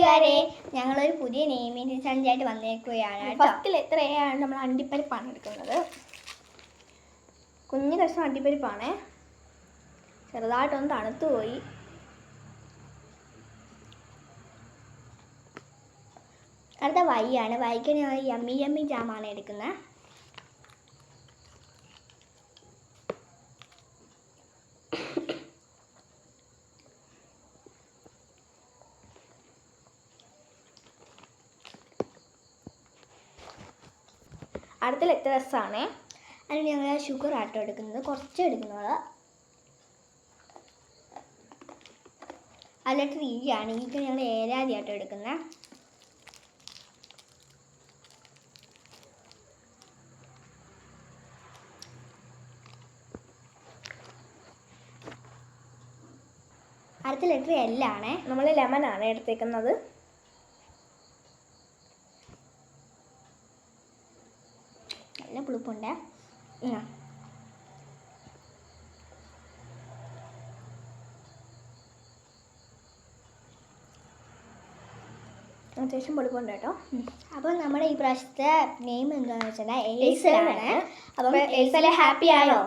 കൂട്ടുകാരെ, ഞങ്ങളൊരു പുതിയ നെയ്മീൻ ചലഞ്ചായിട്ട് വന്നേക്കുകയാണ്. ഫസ്റ്റിൽ എത്രയാണ് നമ്മൾ അണ്ടിപ്പരിപ്പാണ് എടുക്കുന്നത്. കുഞ്ഞു കഷ്ണം അണ്ടിപ്പരിപ്പാണ്. ചെറുതായിട്ടൊന്ന് തണുത്തു പോയി. അടുത്ത വൈയാണ്. വൈക്ക് ഞങ്ങൾ യമ്മി ജാമാണ് എടുക്കുന്നത്. അടുത്ത ലെറ്റേഴ്സാണ്. അതിന് ഞങ്ങൾ ഷുഗർ ആട്ടോ എടുക്കുന്നത്, കുറച്ച് എടുക്കുന്നത്. ആ ലെറ്റർ ഈ ആണ്. ഈക്ക് ഞങ്ങൾ ഏലാതി ആട്ടോ എടുക്കുന്നത്. അടുത്ത ലെറ്റർ എൽ ആണ്. നമ്മൾ ലെമനാണ് എടുത്തേക്കുന്നത്. നല്ല പുളിപ്പുണ്ട്. അത്യാവശ്യം പൊളിപ്പുണ്ട് കേട്ടോ. അപ്പോൾ നമ്മുടെ ഈ പ്രാവശ്യത്തെ നെയിം എന്താണെന്ന് വെച്ചാൽ എൽസയാണ്. അപ്പം എൽസ ഹാപ്പി ആയോ?